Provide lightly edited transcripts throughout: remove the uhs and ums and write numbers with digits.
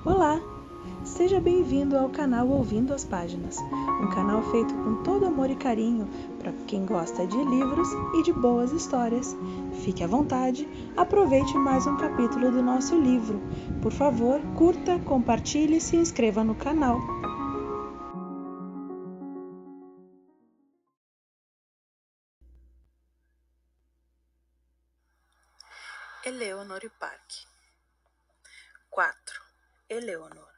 Olá! Seja bem-vindo ao canal Ouvindo as Páginas, um canal feito com todo amor e carinho para quem gosta de livros e de boas histórias. Fique à vontade, aproveite mais um capítulo do nosso livro. Por favor, curta, compartilhe e se inscreva no canal. Eleanor e Park. 4. Eleanor.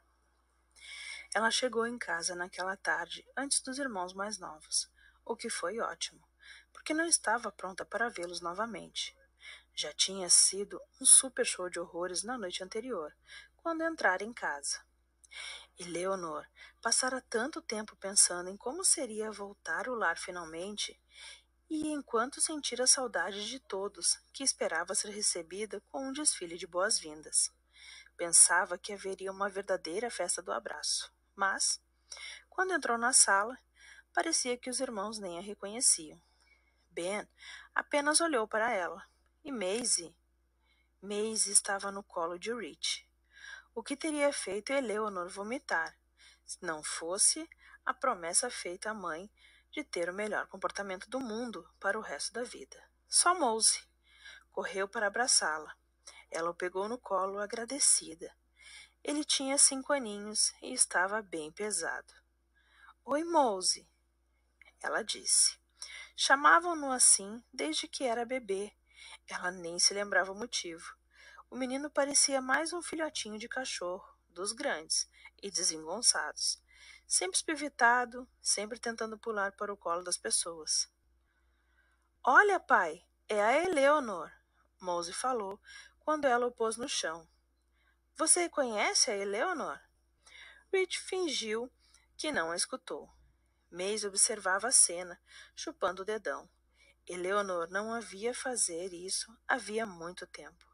Ela chegou em casa naquela tarde antes dos irmãos mais novos, o que foi ótimo, porque não estava pronta para vê-los novamente. Já tinha sido um super show de horrores na noite anterior, quando entraram em casa. Eleanor passara tanto tempo pensando em como seria voltar ao lar finalmente, e enquanto sentira saudade de todos, que esperava ser recebida com um desfile de boas-vindas. Pensava que haveria uma verdadeira festa do abraço, mas, quando entrou na sala, parecia que os irmãos nem a reconheciam. Ben apenas olhou para ela, e Maisie estava no colo de Rich. O que teria feito Eleanor vomitar, se não fosse a promessa feita à mãe de ter o melhor comportamento do mundo para o resto da vida. Só Mose correu para abraçá-la. Ela o pegou no colo agradecida. Ele tinha 5 aninhos e estava bem pesado. Oi, Mose, ela disse. Chamavam-no assim desde que era bebê. Ela nem se lembrava o motivo. O menino parecia mais um filhotinho de cachorro, dos grandes e desengonçados. Sempre espivitado, sempre tentando pular para o colo das pessoas. Olha, pai, é a Eleanor, Mose falou quando ela o pôs no chão. Você conhece a Eleanor? Rich fingiu que não a escutou. Maisie observava a cena, chupando o dedão. Eleanor não havia fazer isso havia muito tempo.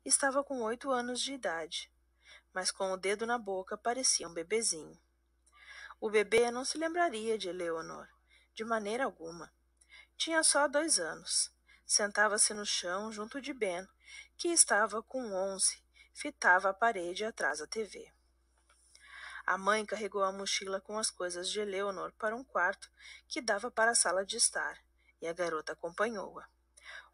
Estava com 8 anos de idade, mas com o dedo na boca parecia um bebezinho. O bebê não se lembraria de Eleanor, de maneira alguma. Tinha só 2 anos. Sentava-se no chão junto de Ben, que estava com 11, fitava a parede atrás da TV. A mãe carregou a mochila com as coisas de Eleanor para um quarto que dava para a sala de estar, e a garota acompanhou-a.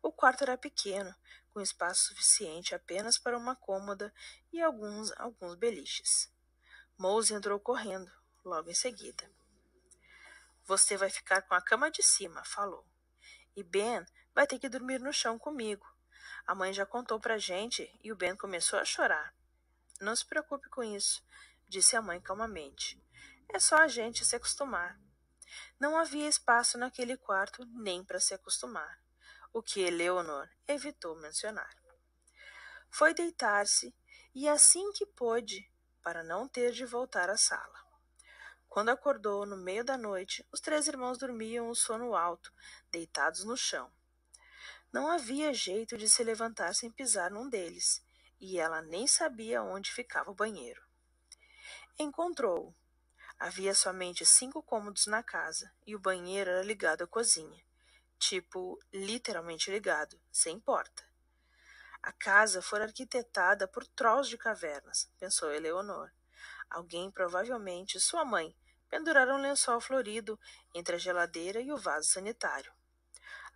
O quarto era pequeno, com espaço suficiente apenas para uma cômoda e alguns beliches. Mose entrou correndo, logo em seguida. Você vai ficar com a cama de cima, falou. E Ben vai ter que dormir no chão comigo. A mãe já contou pra gente e o Ben começou a chorar. Não se preocupe com isso, disse a mãe calmamente. É só a gente se acostumar. Não havia espaço naquele quarto nem para se acostumar, o que Eleanor evitou mencionar. Foi deitar-se e assim que pôde, para não ter de voltar à sala. Quando acordou no meio da noite, os 3 irmãos dormiam o sono alto, deitados no chão. Não havia jeito de se levantar sem pisar num deles, e ela nem sabia onde ficava o banheiro. Encontrou-o. Havia somente 5 cômodos na casa, e o banheiro era ligado à cozinha. Tipo, literalmente ligado, sem porta. A casa fora arquitetada por trolls de cavernas, pensou Eleanor. Alguém, provavelmente sua mãe, pendurara um lençol florido entre a geladeira e o vaso sanitário.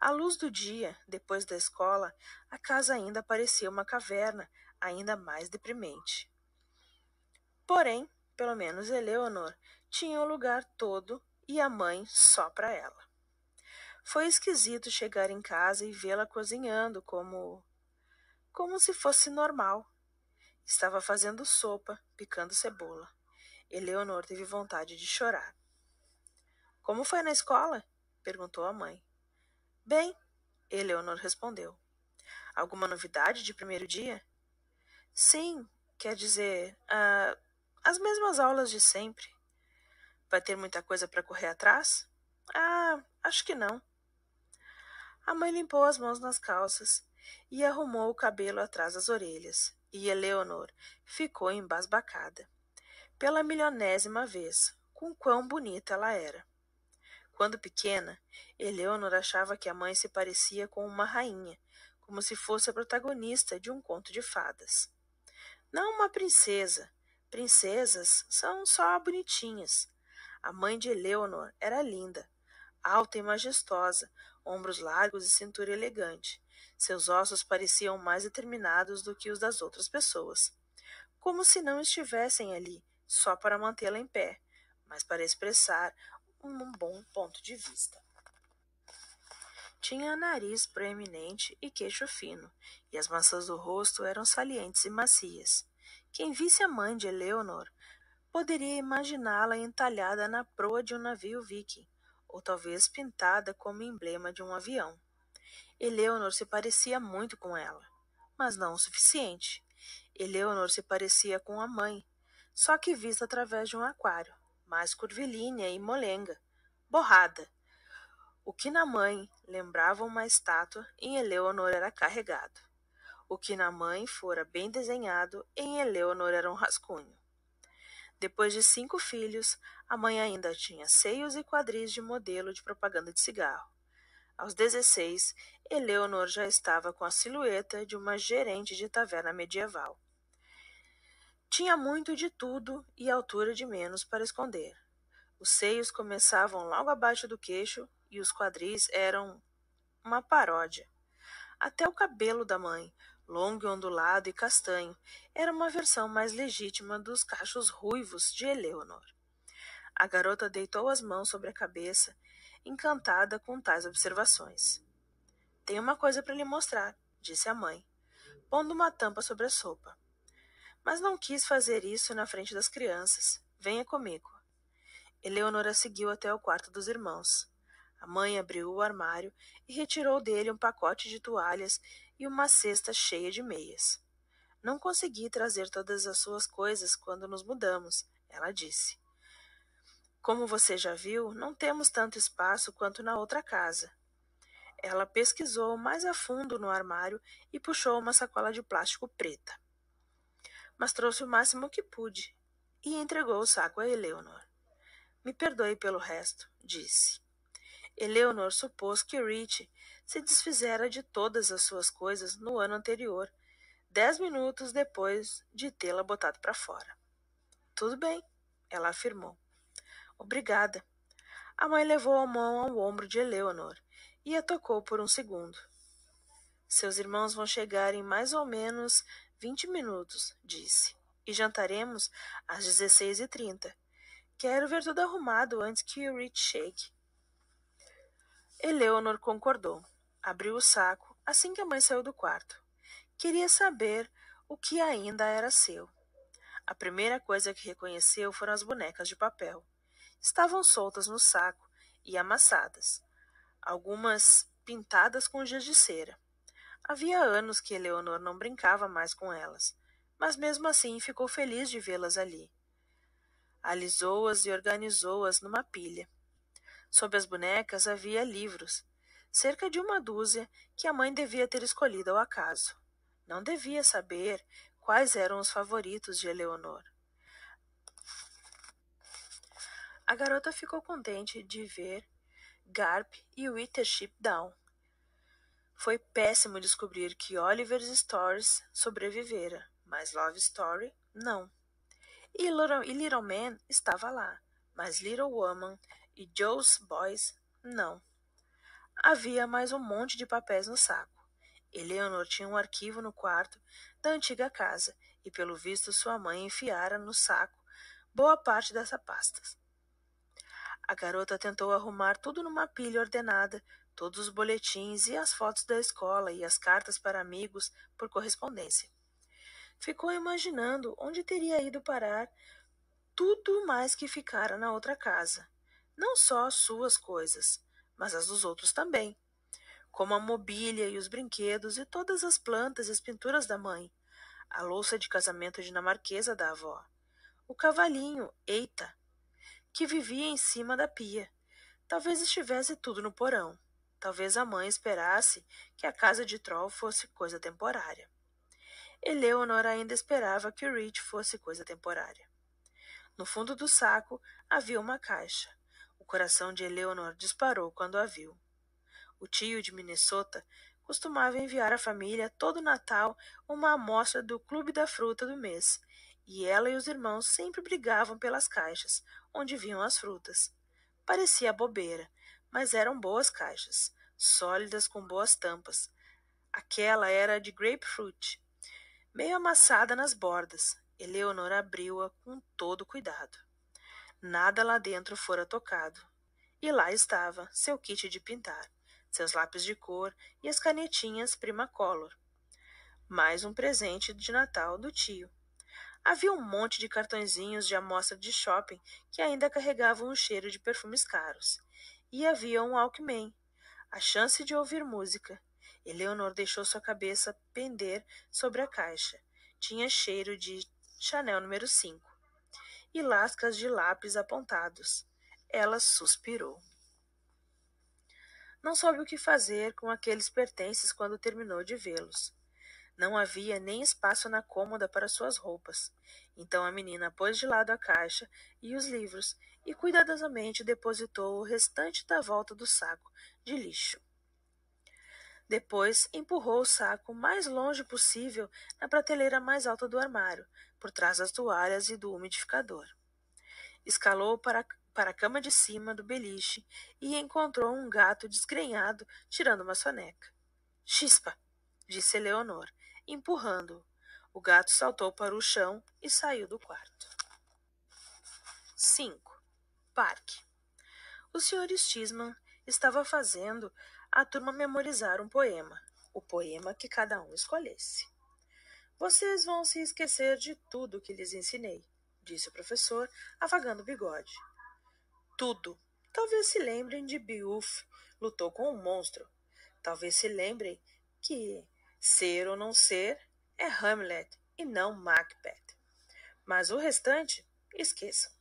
À luz do dia, depois da escola, a casa ainda parecia uma caverna, ainda mais deprimente. Porém, pelo menos Eleanor tinha o lugar todo e a mãe só para ela. Foi esquisito chegar em casa e vê-la cozinhando como se fosse normal. Estava fazendo sopa, picando cebola. Eleanor teve vontade de chorar. Como foi na escola? Perguntou a mãe. Bem, Eleanor respondeu. Alguma novidade de primeiro dia? Sim, quer dizer, as mesmas aulas de sempre. Vai ter muita coisa para correr atrás? Acho que não. A mãe limpou as mãos nas calças e arrumou o cabelo atrás das orelhas, e Eleanor ficou embasbacada. Pela milionésima vez, com quão bonita ela era. Quando pequena, Eleanor achava que a mãe se parecia com uma rainha, como se fosse a protagonista de um conto de fadas. Não uma princesa, Princesas são só bonitinhas. A mãe de Eleanor era linda, alta e majestosa, ombros largos e cintura elegante. Seus ossos pareciam mais determinados do que os das outras pessoas, como se não estivessem ali só para mantê-la em pé, mas para expressar um bom ponto de vista. Tinha nariz proeminente e queixo fino, e as maçãs do rosto eram salientes e macias. Quem visse a mãe de Eleanor poderia imaginá-la entalhada na proa de um navio viking, ou talvez pintada como emblema de um avião. Eleanor se parecia muito com ela, mas não o suficiente. Eleanor se parecia com a mãe, só que vista através de um aquário, mais curvilínea e molenga, borrada. O que na mãe lembrava uma estátua, em Eleanor era carregado. O que na mãe fora bem desenhado, em Eleanor era um rascunho. Depois de 5 filhos, a mãe ainda tinha seios e quadris de modelo de propaganda de cigarro. Aos 16, Eleanor já estava com a silhueta de uma gerente de taverna medieval. Tinha muito de tudo e altura de menos para esconder. Os seios começavam logo abaixo do queixo e os quadris eram uma paródia. Até o cabelo da mãe, longo e ondulado e castanho, era uma versão mais legítima dos cachos ruivos de Eleanor. A garota deitou as mãos sobre a cabeça, encantada com tais observações. Tenho uma coisa para lhe mostrar, disse a mãe, pondo uma tampa sobre a sopa. Mas não quis fazer isso na frente das crianças. Venha comigo. Eleonora seguiu até o quarto dos irmãos. A mãe abriu o armário e retirou dele um pacote de toalhas e uma cesta cheia de meias. Não consegui trazer todas as suas coisas quando nos mudamos, ela disse. Como você já viu, não temos tanto espaço quanto na outra casa. Ela pesquisou mais a fundo no armário e puxou uma sacola de plástico preta. Mas trouxe o máximo que pude e entregou o saco a Eleanor. Me perdoe pelo resto, disse. Eleanor supôs que Rich se desfizera de todas as suas coisas no ano anterior, 10 minutos depois de tê-la botado para fora. Tudo bem, ela afirmou. Obrigada. A mãe levou a mão ao ombro de Eleanor e a tocou por um segundo. Seus irmãos vão chegar em mais ou menos 20 minutos, disse, e jantaremos às 16h30. Quero ver tudo arrumado antes que o Rich chegue. Eleanor concordou. Abriu o saco assim que a mãe saiu do quarto. Queria saber o que ainda era seu. A primeira coisa que reconheceu foram as bonecas de papel. Estavam soltas no saco e amassadas, algumas pintadas com giz de cera. Havia anos que Eleanor não brincava mais com elas, mas mesmo assim ficou feliz de vê-las ali. Alisou-as e organizou-as numa pilha. Sob as bonecas havia livros, cerca de uma dúzia que a mãe devia ter escolhido ao acaso. Não devia saber quais eram os favoritos de Eleanor. A garota ficou contente de ver Garp e Watership Down. Foi péssimo descobrir que Oliver's Stories sobrevivera, mas Love Story não. E Little Man estava lá, mas Little Woman e Joe's Boys não. Havia mais um monte de papéis no saco. Eleanor tinha um arquivo no quarto da antiga casa e, pelo visto, sua mãe enfiara no saco boa parte dessa pasta. A garota tentou arrumar tudo numa pilha ordenada, todos os boletins e as fotos da escola e as cartas para amigos por correspondência. Ficou imaginando onde teria ido parar tudo mais que ficara na outra casa. Não só as suas coisas, mas as dos outros também, como a mobília e os brinquedos e todas as plantas e as pinturas da mãe, a louça de casamento dinamarquesa da avó, o cavalinho, Eita, que vivia em cima da pia. Talvez estivesse tudo no porão. Talvez a mãe esperasse que a casa de Troll fosse coisa temporária. Eleanor ainda esperava que o Rich fosse coisa temporária. No fundo do saco havia uma caixa. O coração de Eleanor disparou quando a viu. O tio de Minnesota costumava enviar à família todo Natal uma amostra do Clube da Fruta do mês, e ela e os irmãos sempre brigavam pelas caixas, onde vinham as frutas. Parecia bobeira, mas eram boas caixas, sólidas com boas tampas. Aquela era de grapefruit, meio amassada nas bordas. Eleonor abriu-a com todo cuidado. Nada lá dentro fora tocado. E lá estava seu kit de pintar, seus lápis de cor e as canetinhas Primacolor. Mais um presente de Natal do tio. Havia um monte de cartõezinhos de amostra de shopping que ainda carregavam o cheiro de perfumes caros. E havia um Walkman, a chance de ouvir música. Eleonor deixou sua cabeça pender sobre a caixa. Tinha cheiro de Chanel número 5 e lascas de lápis apontados. Ela suspirou. Não soube o que fazer com aqueles pertences quando terminou de vê-los. Não havia nem espaço na cômoda para suas roupas. Então a menina pôs de lado a caixa e os livros e cuidadosamente depositou o restante da volta do saco de lixo. Depois empurrou o saco o mais longe possível na prateleira mais alta do armário, por trás das toalhas e do umidificador. Escalou para a cama de cima do beliche e encontrou um gato desgrenhado tirando uma soneca. Chispa! Disse Eleonor, empurrando-o. O gato saltou para o chão e saiu do quarto. 5. Parque. O Sr. Stisman estava fazendo a turma memorizar um poema, o poema que cada um escolhesse. Vocês vão se esquecer de tudo que lhes ensinei, disse o professor, afagando o bigode. Tudo. Talvez se lembrem de Beowulf, lutou com um monstro. Talvez se lembrem que ser ou não ser é Hamlet e não Macbeth. Mas o restante, esqueçam.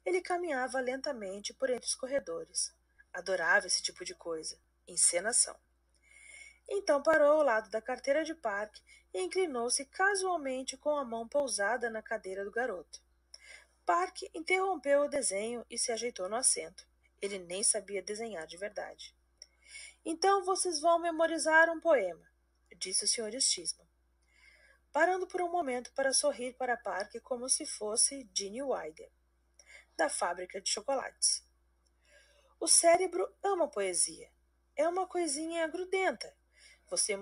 Ele caminhava lentamente por entre os corredores. Adorava esse tipo de coisa. Encenação. Então parou ao lado da carteira de parque e inclinou-se casualmente com a mão pousada na cadeira do garoto. Parque interrompeu o desenho e se ajeitou no assento. Ele nem sabia desenhar de verdade. Então vocês vão memorizar um poema, disse o Sr. Stisman, parando por um momento para sorrir para Parque como se fosse Ginny Wilder, da fábrica de chocolates. O cérebro ama poesia. É uma coisinha grudenta.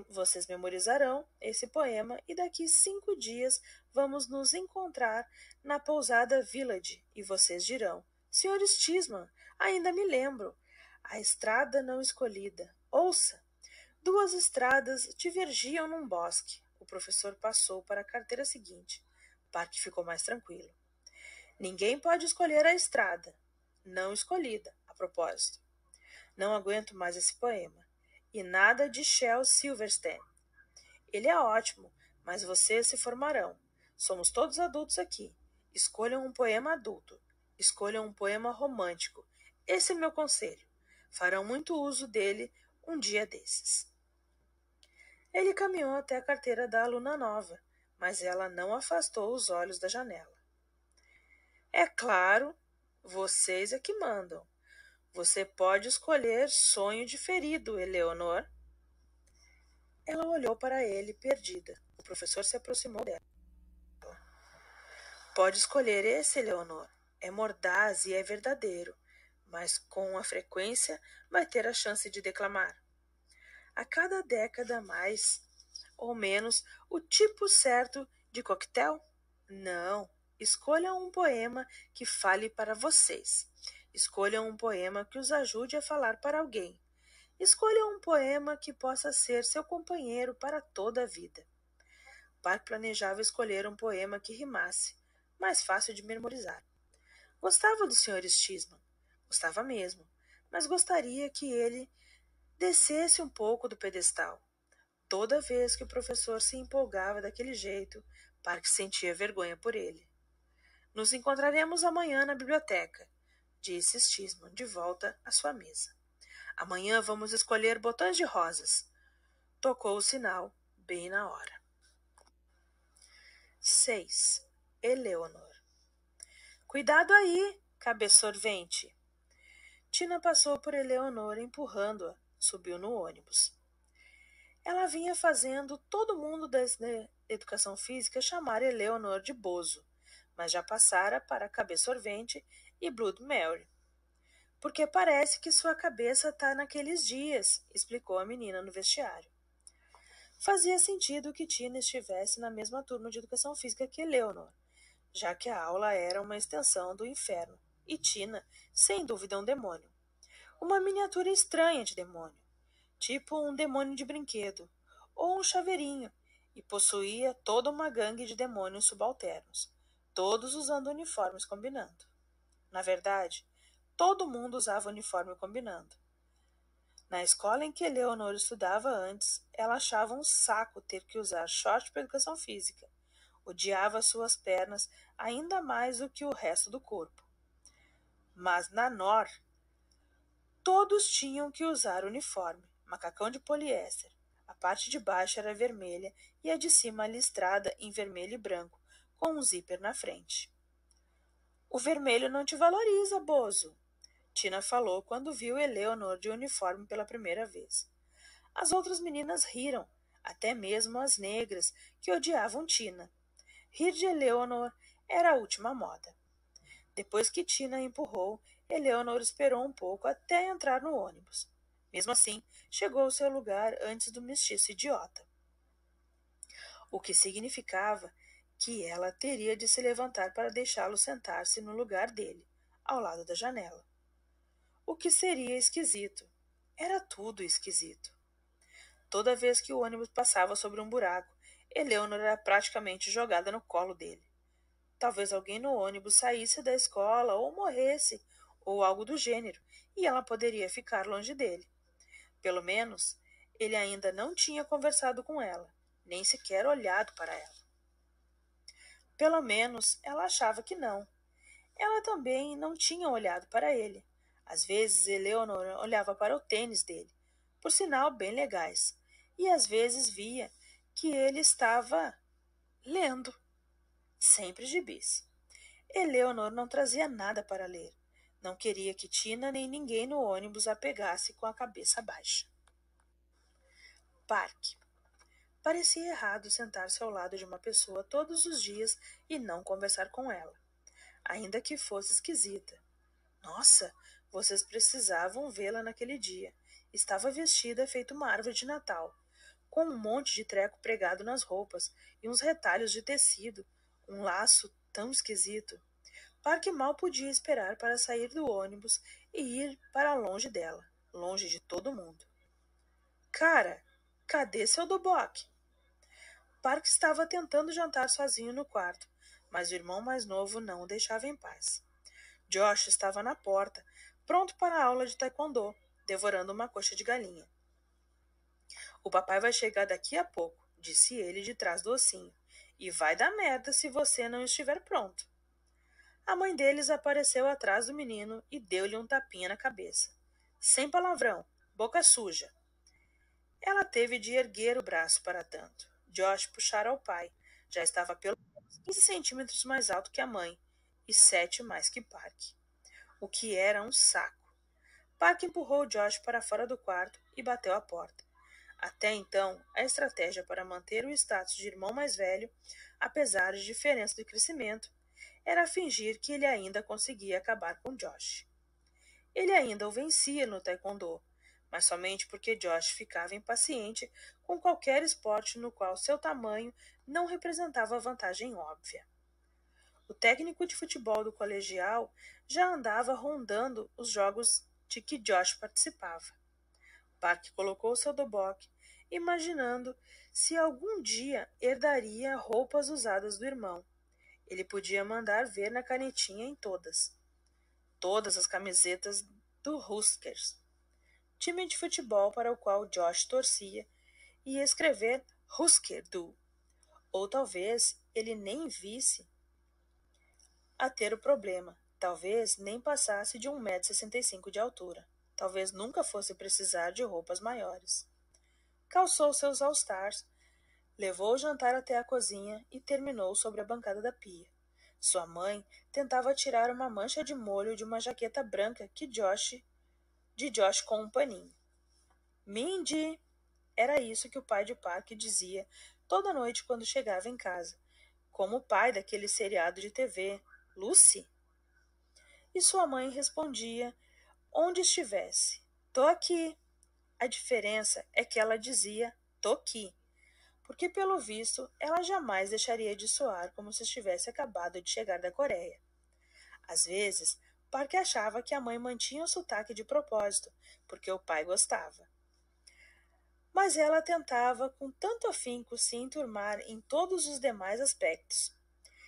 Vocês memorizarão esse poema e daqui 5 dias vamos nos encontrar na pousada Village e vocês dirão: Sr. Stisman, ainda me lembro. A estrada não escolhida. Ouça! 2 estradas divergiam num bosque. O professor passou para a carteira seguinte. Parque ficou mais tranquilo. Ninguém pode escolher a estrada. Não escolhida, a propósito. Não aguento mais esse poema. E nada de Shel Silverstein. Ele é ótimo, mas vocês se formarão. Somos todos adultos aqui. Escolham um poema adulto. Escolham um poema romântico. Esse é meu conselho. Farão muito uso dele um dia desses. Ele caminhou até a carteira da aluna nova, mas ela não afastou os olhos da janela. É claro, vocês é que mandam. Você pode escolher sonho diferido, Eleonor. Ela olhou para ele, perdida. O professor se aproximou dela. Pode escolher esse, Eleonor. É mordaz e é verdadeiro, mas com a frequência vai ter a chance de declamar. A cada década mais ou menos o tipo certo de coquetel? Não. Escolham um poema que fale para vocês. Escolham um poema que os ajude a falar para alguém. Escolham um poema que possa ser seu companheiro para toda a vida. Park planejava escolher um poema que rimasse, mais fácil de memorizar. Gostava do Sr. Stisman. Gostava mesmo, mas gostaria que ele descesse um pouco do pedestal. Toda vez que o professor se empolgava daquele jeito, Park sentia vergonha por ele. Nos encontraremos amanhã na biblioteca, disse Stisman de volta à sua mesa. Amanhã vamos escolher botões de rosas. Tocou o sinal bem na hora. 6. Eleonor. Cuidado aí, cabeçorvente. Tina passou por Eleonor empurrando-a, subiu no ônibus. Ela vinha fazendo todo mundo da educação física chamar Eleanor de Bozo, mas já passara para Cabeça Sorvente e Blood Mary. Porque parece que sua cabeça tá naqueles dias, explicou a menina no vestiário. Fazia sentido que Tina estivesse na mesma turma de educação física que Eleanor, já que a aula era uma extensão do inferno, e Tina, sem dúvida, um demônio. Uma miniatura estranha de demônio, tipo um demônio de brinquedo, ou um chaveirinho, e possuía toda uma gangue de demônios subalternos, todos usando uniformes combinando. Na verdade, todo mundo usava uniforme combinando. Na escola em que Eleanor estudava antes, ela achava um saco ter que usar short para educação física. Odiava suas pernas ainda mais do que o resto do corpo. Mas na NOR, todos tinham que usar uniforme, macacão de poliéster. A parte de baixo era vermelha e a de cima listrada em vermelho e branco, com um zíper na frente. O vermelho não te valoriza, Bozo, Tina falou quando viu Eleanor de uniforme pela primeira vez. As outras meninas riram, até mesmo as negras, que odiavam Tina. Rir de Eleanor era a última moda. Depois que Tina a empurrou, Eleanor esperou um pouco até entrar no ônibus. Mesmo assim, chegou ao seu lugar antes do mestiço idiota. O que significava que ela teria de se levantar para deixá-lo sentar-se no lugar dele, ao lado da janela. O que seria esquisito. Era tudo esquisito. Toda vez que o ônibus passava sobre um buraco, Eleanor era praticamente jogada no colo dele. Talvez alguém no ônibus saísse da escola ou morresse, ou algo do gênero, e ela poderia ficar longe dele. Pelo menos, ele ainda não tinha conversado com ela, nem sequer olhado para ela. Pelo menos, ela achava que não. Ela também não tinha olhado para ele. Às vezes, Eleanor olhava para o tênis dele, por sinal bem legais, e às vezes via que ele estava lendo, sempre gibis. Eleanor não trazia nada para ler. Não queria que Tina nem ninguém no ônibus a pegasse com a cabeça baixa. Parque. Parecia errado sentar-se ao lado de uma pessoa todos os dias e não conversar com ela, ainda que fosse esquisita. Nossa, vocês precisavam vê-la naquele dia. Estava vestida feito uma árvore de Natal, com um monte de treco pregado nas roupas e uns retalhos de tecido, um laço tão esquisito. Park mal podia esperar para sair do ônibus e ir para longe dela, longe de todo mundo. Cara, cadê seu Duboc? Park estava tentando jantar sozinho no quarto, mas o irmão mais novo não o deixava em paz. Josh estava na porta, pronto para a aula de taekwondo, devorando uma coxa de galinha. O papai vai chegar daqui a pouco, disse ele de trás do ossinho, e vai dar merda se você não estiver pronto. A mãe deles apareceu atrás do menino e deu-lhe um tapinha na cabeça. Sem palavrão, boca suja. Ela teve de erguer o braço para tanto. Josh puxara ao pai. Já estava pelo menos 15 centímetros mais alto que a mãe, e 7 mais que Park. O que era um saco. Park empurrou Josh para fora do quarto e bateu a porta. Até então, a estratégia para manter o status de irmão mais velho, apesar de diferença de crescimento, era fingir que ele ainda conseguia acabar com Josh. Ele ainda o vencia no taekwondo, mas somente porque Josh ficava impaciente com qualquer esporte no qual seu tamanho não representava vantagem óbvia. O técnico de futebol do colegial já andava rondando os jogos de que Josh participava. Park colocou seu doboque, imaginando se algum dia herdaria roupas usadas do irmão. Ele podia mandar ver na canetinha em todas as camisetas do Huskers, time de futebol para o qual Josh torcia, e escrever Husker Du. Ou talvez ele nem visse a ter o problema. Talvez nem passasse de 1,65 m de altura. Talvez nunca fosse precisar de roupas maiores. Calçou seus All-Stars, levou o jantar até a cozinha e terminou sobre a bancada da pia. Sua mãe tentava tirar uma mancha de molho de uma jaqueta branca de Josh com um paninho. Mindy! Era isso que o pai de Park dizia toda noite quando chegava em casa, como o pai daquele seriado de TV, Lucy. E sua mãe respondia, onde estivesse, tô aqui. A diferença é que ela dizia, tô aqui, porque pelo visto ela jamais deixaria de soar como se estivesse acabado de chegar da Coreia. Às vezes, Park achava que a mãe mantinha o sotaque de propósito, porque o pai gostava. Mas ela tentava com tanto afinco se enturmar em todos os demais aspectos.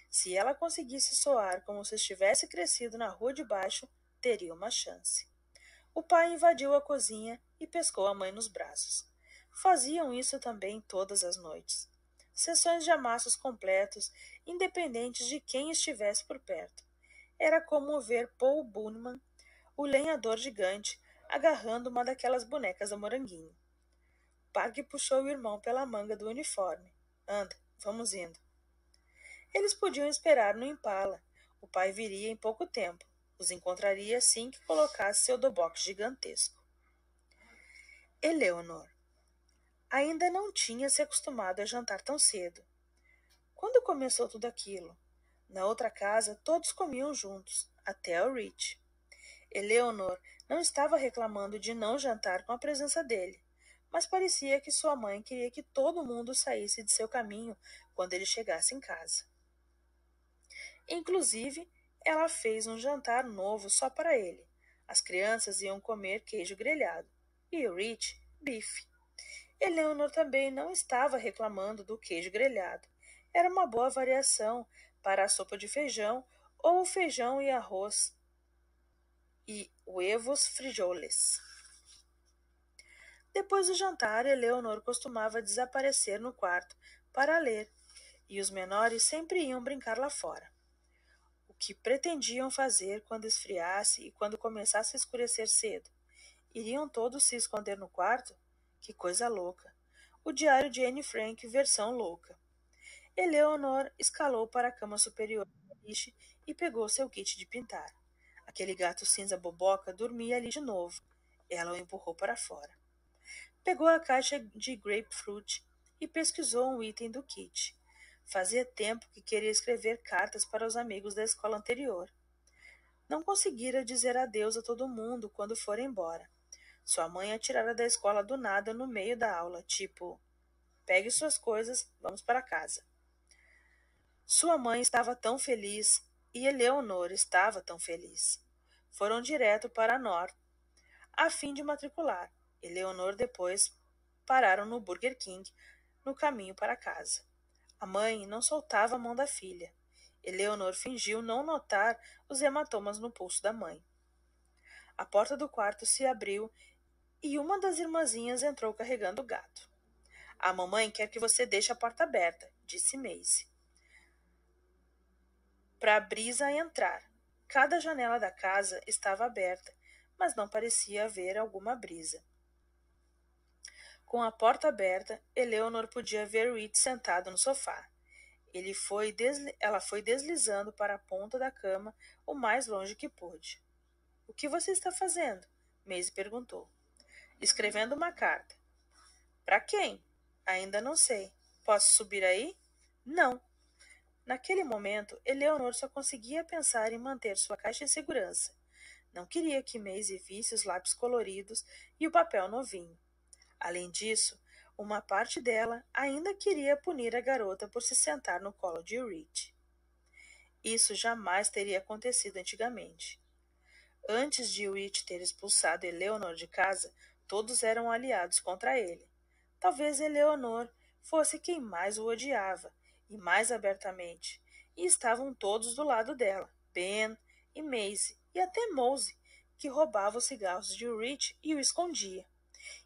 Se ela conseguisse soar como se estivesse crescido na rua de baixo, teria uma chance. O pai invadiu a cozinha e pescou a mãe nos braços. Faziam isso também todas as noites. Sessões de amassos completos, independentes de quem estivesse por perto. Era como ver Paul Bunyan, o lenhador gigante, agarrando uma daquelas bonecas do moranguinho. Park puxou o irmão pela manga do uniforme. Anda, vamos indo. Eles podiam esperar no Impala. O pai viria em pouco tempo. Os encontraria assim que colocasse seu dobox gigantesco. Eleanor ainda não tinha se acostumado a jantar tão cedo. Quando começou tudo aquilo? Na outra casa, todos comiam juntos, até o Rich. Eleanor não estava reclamando de não jantar com a presença dele, mas parecia que sua mãe queria que todo mundo saísse de seu caminho quando ele chegasse em casa. Inclusive, ela fez um jantar novo só para ele. As crianças iam comer queijo grelhado e o Rich, bife. Eleanor também não estava reclamando do queijo grelhado. Era uma boa variação para a sopa de feijão ou o feijão e arroz e huevos frijoles. Depois do jantar, Eleanor costumava desaparecer no quarto para ler, e os menores sempre iam brincar lá fora. O que pretendiam fazer quando esfriasse e quando começasse a escurecer cedo? Iriam todos se esconder no quarto? Que coisa louca! O diário de Anne Frank, versão louca. Eleanor escalou para a cama superior da beliche e pegou seu kit de pintar. Aquele gato cinza boboca dormia ali de novo. Ela o empurrou para fora. Pegou a caixa de grapefruit e pesquisou um item do kit. Fazia tempo que queria escrever cartas para os amigos da escola anterior. Não conseguira dizer adeus a todo mundo quando for embora. Sua mãe a tirara da escola do nada no meio da aula, tipo, pegue suas coisas, vamos para casa. Sua mãe estava tão feliz e Eleanor estava tão feliz. Foram direto para North, a fim de matricular. Eleanor depois pararam no Burger King, no caminho para casa. A mãe não soltava a mão da filha. Eleanor fingiu não notar os hematomas no pulso da mãe. A porta do quarto se abriu e uma das irmãzinhas entrou carregando o gato. A mamãe quer que você deixe a porta aberta, disse Maisie, para a brisa entrar. Cada janela da casa estava aberta, mas não parecia haver alguma brisa. Com a porta aberta, Eleanor podia ver Rich sentado no sofá. Ela foi deslizando para a ponta da cama o mais longe que pôde. — O que você está fazendo? Maisie perguntou. — Escrevendo uma carta. — Para quem? — Ainda não sei. Posso subir aí? — Não. Naquele momento, Eleanor só conseguia pensar em manter sua caixa em segurança. Não queria que Maisie visse os lápis coloridos e o papel novinho. Além disso, uma parte dela ainda queria punir a garota por se sentar no colo de Rich. Isso jamais teria acontecido antigamente. Antes de Rich ter expulsado Eleanor de casa, todos eram aliados contra ele. Talvez Eleanor fosse quem mais o odiava, e mais abertamente, e estavam todos do lado dela, Ben e Maisie, e até Mose, que roubava os cigarros de Rich e o escondia.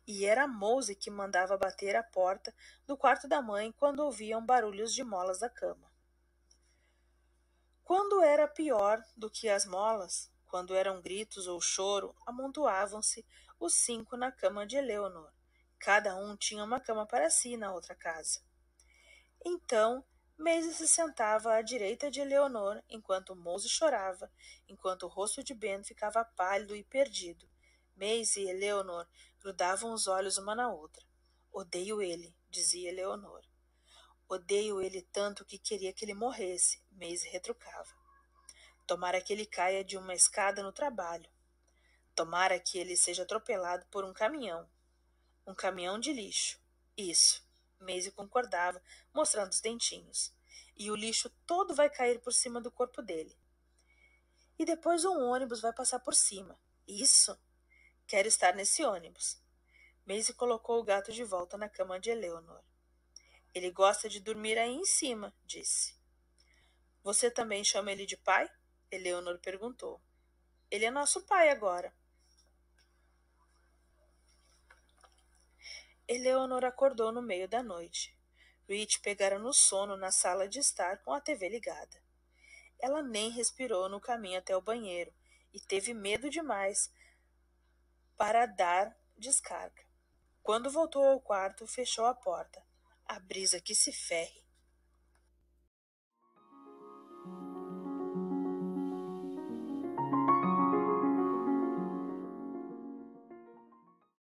E era Mose que mandava bater a porta do quarto da mãe quando ouviam barulhos de molas da cama. Quando era pior do que as molas, quando eram gritos ou choro, amontoavam-se os 5 na cama de Eleanor. Cada um tinha uma cama para si na outra casa. Então, Maisie se sentava à direita de Eleanor, enquanto Mose chorava, enquanto o rosto de Ben ficava pálido e perdido. Maisie e Eleanor grudavam os olhos uma na outra. Odeio ele, dizia Eleonor. Odeio ele tanto que queria que ele morresse, Maisie retrucava. Tomara que ele caia de uma escada no trabalho. Tomara que ele seja atropelado por um caminhão de lixo. Isso, Maisie concordava, mostrando os dentinhos. E o lixo todo vai cair por cima do corpo dele. E depois um ônibus vai passar por cima. Isso? Quero estar nesse ônibus. Maisie colocou o gato de volta na cama de Eleanor. Ele gosta de dormir aí em cima, disse. Você também chama ele de pai? Eleanor perguntou. Ele é nosso pai agora. Eleanor acordou no meio da noite. Rich pegara no sono na sala de estar com a TV ligada. Ela nem respirou no caminho até o banheiro e teve medo demais para dar descarga. Quando voltou ao quarto, fechou a porta. A brisa que se ferre.